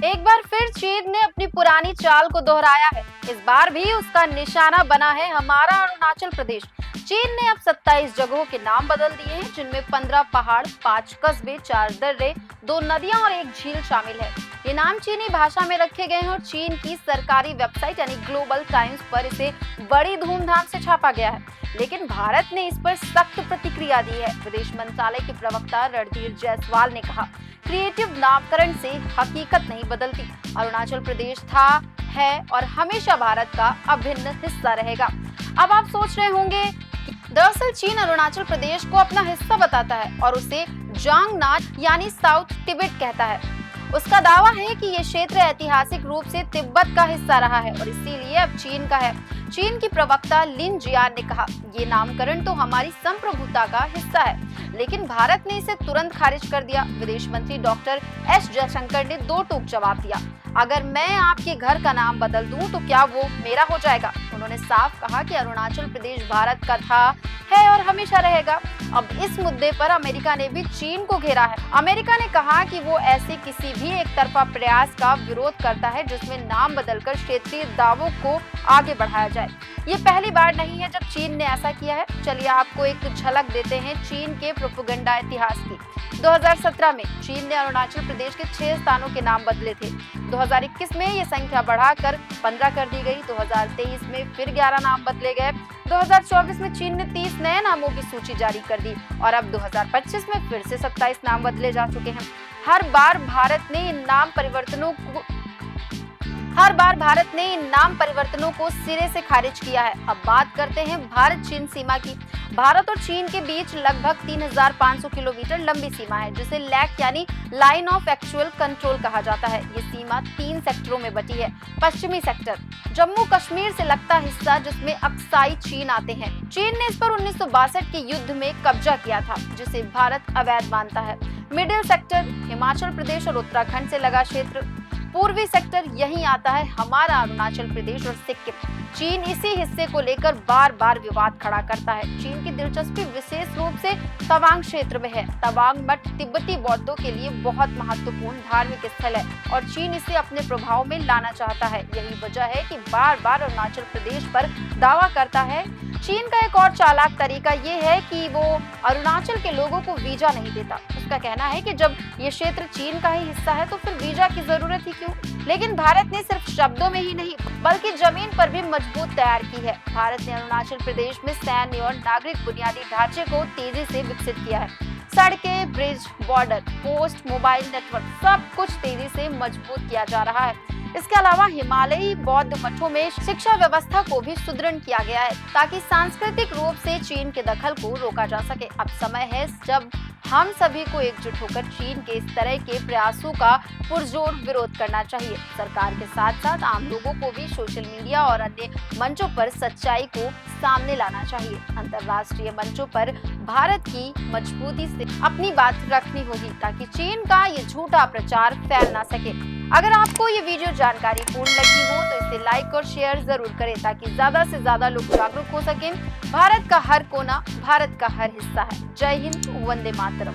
एक बार फिर चीन ने अपनी पुरानी चाल को दोहराया है। इस बार भी उसका निशाना बना है हमारा अरुणाचल प्रदेश। चीन ने अब 27 जगहों के नाम बदल दिए हैं, जिनमें 15 पहाड़, 5 कस्बे, 4 दर्रे, 2 नदियां और 1 झील शामिल है। ये नाम चीनी भाषा में रखे गए हैं और चीन की सरकारी वेबसाइट यानी ग्लोबल टाइम्स पर इसे बड़ी धूमधाम से छापा गया है। लेकिन भारत ने इस पर सख्त प्रतिक्रिया दी है। विदेश मंत्रालय के प्रवक्ता रणधीर जायसवाल ने कहा, क्रिएटिव नामकरण से हकीकत नहीं बदलती। अरुणाचल प्रदेश था, है और हमेशा भारत का अभिन्न हिस्सा रहेगा। अब आप सोच रहे होंगे, दरअसल चीन अरुणाचल प्रदेश को अपना हिस्सा बताता है और उसे जांगनाट यानी साउथ तिब्बत कहता है। उसका दावा है कि ये क्षेत्र ऐतिहासिक रूप से तिब्बत का हिस्सा रहा है और इसीलिए अब चीन का है। चीन की प्रवक्ता लिन जियान ने कहा, ये नामकरण तो हमारी संप्रभुता का हिस्सा है, लेकिन भारत ने इसे तुरंत खारिज कर दिया। विदेश मंत्री डॉक्टर एस जयशंकर ने दो टूक जवाब दिया, अगर मैं आपके घर का नाम बदल दूं तो क्या वो मेरा हो जाएगा। उन्होंने साफ कहा कि अरुणाचल प्रदेश भारत का था, है और हमेशा रहेगा। अब इस मुद्दे पर अमेरिका ने भी चीन को घेरा है। अमेरिका ने कहा कि वो ऐसे किसी भी एक तरफा प्रयास का विरोध करता है जिसमें नाम बदलकर क्षेत्रीय दावों को आगे बढ़ाया जाए। ये पहली बार नहीं है जब चीन ने ऐसा किया है। चलिए आपको एक झलक देते हैं चीन के प्रोपेगेंडा इतिहास की। 2017 में चीन ने अरुणाचल प्रदेश के 6 स्थानों के नाम बदले थे। 2021 में ये संख्या बढ़ाकर 15 कर दी गई। 2023 में फिर 11 नाम बदले गए। 2024 में चीन ने 30 नए नामों की सूची जारी कर दी और अब 2025 में फिर से 27 नाम बदले जा चुके हैं। हर बार भारत ने इन नाम परिवर्तनों को सिरे से खारिज किया है। अब बात करते हैं भारत चीन सीमा की। भारत और चीन के बीच लगभग 3500 किलोमीटर लंबी सीमा है, जिसे लैक यानी लाइन ऑफ एक्चुअल कंट्रोल कहा जाता है। ये सीमा 3 सेक्टरों में बटी है। पश्चिमी सेक्टर जम्मू कश्मीर से लगता हिस्सा, जिसमें अक्साई चीन आते हैं। चीन ने इस पर 1962 के युद्ध में कब्जा किया था, जिसे भारत अवैध मानता है। मिडिल सेक्टर हिमाचल प्रदेश और उत्तराखंड से लगा क्षेत्र। पूर्वी सेक्टर यहीं आता है हमारा अरुणाचल प्रदेश और सिक्किम। चीन इसी हिस्से को लेकर बार बार विवाद खड़ा करता है। चीन की दिलचस्पी विशेष रूप से तवांग क्षेत्र में है। तवांग मठ तिब्बती बौद्धों के लिए बहुत महत्वपूर्ण धार्मिक स्थल है और चीन इसे अपने प्रभाव में लाना चाहता है। यही वजह है कि बार बार अरुणाचल प्रदेश पर दावा करता है। चीन का एक और चालाक तरीका ये है कि वो अरुणाचल के लोगों को वीजा नहीं देता। उसका कहना है कि जब ये क्षेत्र चीन का ही हिस्सा है तो फिर वीजा की जरूरत ही क्यों। लेकिन भारत ने सिर्फ शब्दों में ही नहीं बल्कि जमीन पर भी मजबूत तैयार की है। भारत ने अरुणाचल प्रदेश में सैन्य और नागरिक बुनियादी ढांचे को तेजी से विकसित किया है। सड़कें, bridge, border post, mobile network सब कुछ तेजी से मजबूत किया जा रहा है। इसके अलावा हिमालयी बौद्ध मठों में शिक्षा व्यवस्था को भी सुदृढ़ किया गया है ताकि सांस्कृतिक रूप से चीन के दखल को रोका जा सके। अब समय है जब हम सभी को एकजुट होकर चीन के इस तरह के प्रयासों का पुरजोर विरोध करना चाहिए। सरकार के साथ साथ आम लोगों को भी सोशल मीडिया और अन्य मंचों पर सच्चाई को सामने लाना चाहिए। अंतर्राष्ट्रीय मंचों पर भारत की मजबूती से अपनी बात रखनी होगी ताकि चीन का ये झूठा प्रचार फैल ना सके। अगर आपको ये वीडियो जानकारी पूर्ण लगी हो तो इसे लाइक और शेयर जरूर करें ताकि ज्यादा से ज्यादा लोग जागरूक हो सकें। भारत का हर कोना भारत का हर हिस्सा है। जय हिंद, वंदे मातरम।